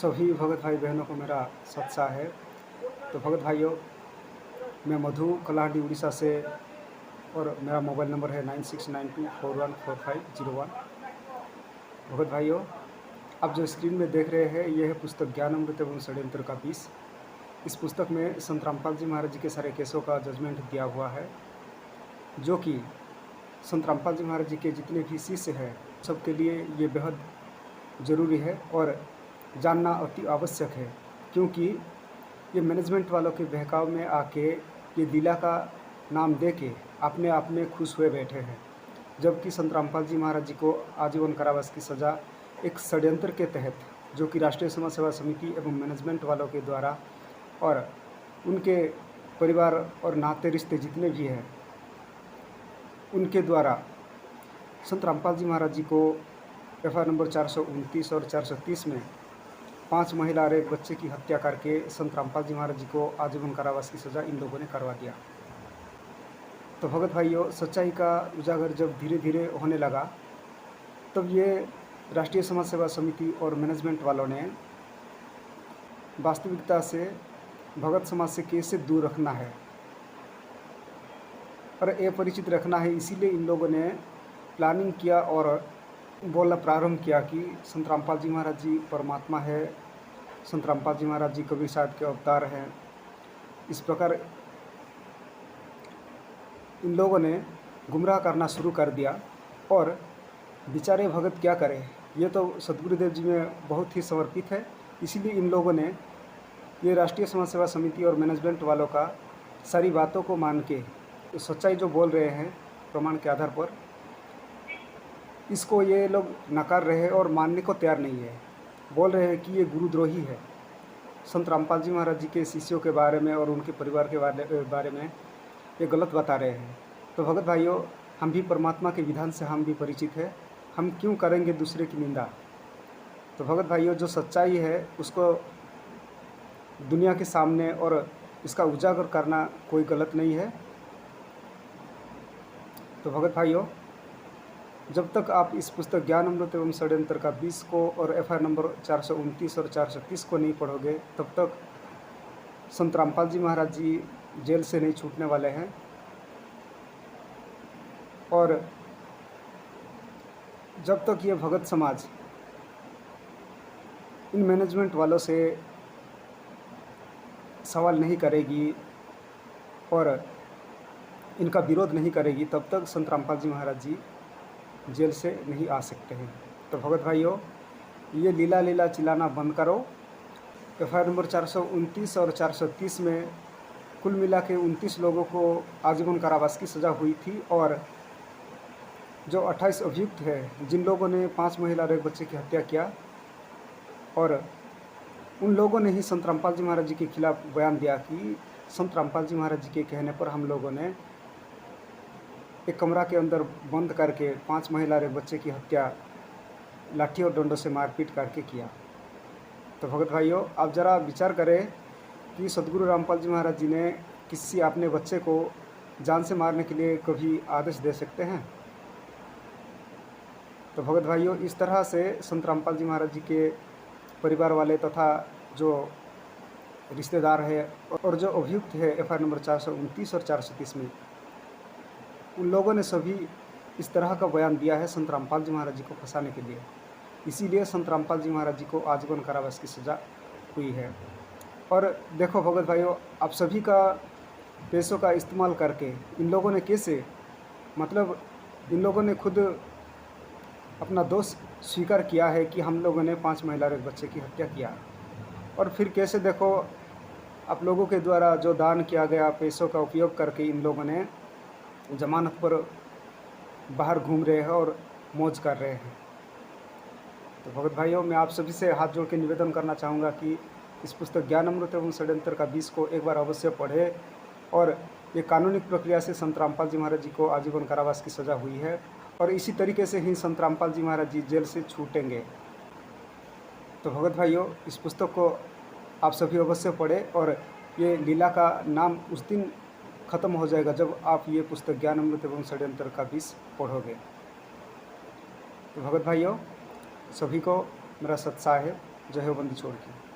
सभी भगत भाई बहनों को मेरा सत्सा है। तो भगत भाइयों, मैं मधु कलाहांडी उड़ीसा से और मेरा मोबाइल नंबर है 9692414501। भगत भाइयों, आप जो स्क्रीन में देख रहे हैं यह है पुस्तक ज्ञान अमृत एवं षड्यंत्र का विष। इस पुस्तक में संत रामपाल जी महाराज जी के सारे केसों का जजमेंट दिया हुआ है, जो कि संत रामपाल जी महाराज जी के जितने भी शिष्य हैं सबके लिए ये बेहद ज़रूरी है और जानना अति आवश्यक है, क्योंकि ये मैनेजमेंट वालों के बहकाव में आके ये लीला का नाम दे के अपने आप में खुश हुए बैठे हैं, जबकि संत रामपाल जी महाराज जी को आजीवन कारावास की सज़ा एक षड्यंत्र के तहत, जो कि राष्ट्रीय समाज सेवा समिति एवं मैनेजमेंट वालों के द्वारा और उनके परिवार और नाते रिश्ते जितने भी हैं उनके द्वारा संत रामपाल जी महाराज जी को एफआईआर नंबर 429 और 430 में 5 महिला और एक बच्चे की हत्या करके संत रामपाल जी महाराज जी को आजीवन कारावास की सज़ा इन लोगों ने करवा दिया। तो भगत भाइयों, सच्चाई का उजागर जब धीरे धीरे होने लगा, तब ये राष्ट्रीय समाज सेवा समिति और मैनेजमेंट वालों ने वास्तविकता से भगत समाज से कैसे दूर रखना है और अपरिचित रखना है, इसीलिए इन लोगों ने प्लानिंग किया और बोलना प्रारंभ किया कि संत रामपाल जी महाराज जी परमात्मा है, संत रामपाल जी महाराज जी कबीर साहब के अवतार हैं। इस प्रकार इन लोगों ने गुमराह करना शुरू कर दिया और बेचारे भगत क्या करें, ये तो सदगुरुदेव जी में बहुत ही समर्पित है। इसीलिए इन लोगों ने ये राष्ट्रीय समाज सेवा समिति और मैनेजमेंट वालों का सारी बातों को मान के सच्चाई जो बोल रहे हैं प्रमाण के आधार पर, इसको ये लोग नकार रहे हैं और मानने को तैयार नहीं है। बोल रहे हैं कि ये गुरुद्रोही है, संत रामपाल जी महाराज जी के शिष्यों के बारे में और उनके परिवार के बारे में ये गलत बता रहे हैं। तो भगत भाइयों, हम भी परमात्मा के विधान से हम भी परिचित है, हम क्यों करेंगे दूसरे की निंदा। तो भगत भाइयों, जो सच्चाई है उसको दुनिया के सामने और इसका उजागर करना कोई गलत नहीं है। तो भगत भाइयों, जब तक आप इस पुस्तक ज्ञान अमृत एवं षड्यंत्र का 20 को और एफआईआर नंबर 429 और 430 को नहीं पढ़ोगे, तब तक संत रामपाल जी महाराज जी जेल से नहीं छूटने वाले हैं। और जब तक ये भगत समाज इन मैनेजमेंट वालों से सवाल नहीं करेगी और इनका विरोध नहीं करेगी, तब तक संत रामपाल जी महाराज जी जेल से नहीं आ सकते हैं। तो भगत भाइयों, ये लीला चिल्लाना बंद करो। एफआईआर नंबर 429 और 430 में कुल मिला के 29 लोगों को आजीवन कारावास की सज़ा हुई थी और जो 28 अभियुक्त हैं, जिन लोगों ने 5 महिला और एक बच्चे की हत्या किया, और उन लोगों ने ही संत रामपाल जी महाराज जी के खिलाफ बयान दिया कि संत रामपाल जी महाराज जी के कहने पर हम लोगों ने एक कमरा के अंदर बंद करके 5 महिला और एक बच्चे की हत्या लाठी और डंडों से मारपीट करके किया। तो भगत भाइयों, आप ज़रा विचार करें कि सदगुरु रामपाल जी महाराज जी ने किसी अपने बच्चे को जान से मारने के लिए कभी आदेश दे सकते हैं? तो भगत भाइयों, इस तरह से संत रामपाल जी महाराज जी के परिवार वाले तथा जो रिश्तेदार है और जो अभियुक्त है एफआईआर नंबर 429 और 430 में, उन लोगों ने सभी इस तरह का बयान दिया है संत रामपाल जी महाराज जी को फंसाने के लिए। इसीलिए संत रामपाल जी महाराज जी को आजीवन कारावास की सज़ा हुई है। और देखो भगत भाइयों, आप सभी का पैसों का इस्तेमाल करके इन लोगों ने कैसे, मतलब इन लोगों ने खुद अपना दोष स्वीकार किया है कि हम लोगों ने 5 महिला और एक बच्चे की हत्या किया, और फिर कैसे देखो आप लोगों के द्वारा जो दान किया गया पैसों का उपयोग करके इन लोगों ने जमानत पर बाहर घूम रहे हैं और मौज कर रहे हैं। तो भगत भाइयों, मैं आप सभी से हाथ जोड़ के निवेदन करना चाहूँगा कि इस पुस्तक ज्ञान अमृत एवं षड्यंत्र का 20 को एक बार अवश्य पढ़े और ये कानूनिक प्रक्रिया से संत रामपाल जी महाराज जी को आजीवन कारावास की सज़ा हुई है और इसी तरीके से ही संत रामपाल जी महाराज जी जेल से छूटेंगे। तो भगत भाइयों, इस पुस्तक को आप सभी अवश्य पढ़ें और ये लीला का नाम उस दिन ख़त्म हो जाएगा जब आप ये पुस्तक ज्ञान अमृत एवं षड्यंत्र का 20 पढ़ोगे। तो भगत भाइयों, सभी को मेरा सत्साह है। जय हो बंदी छोड़ की।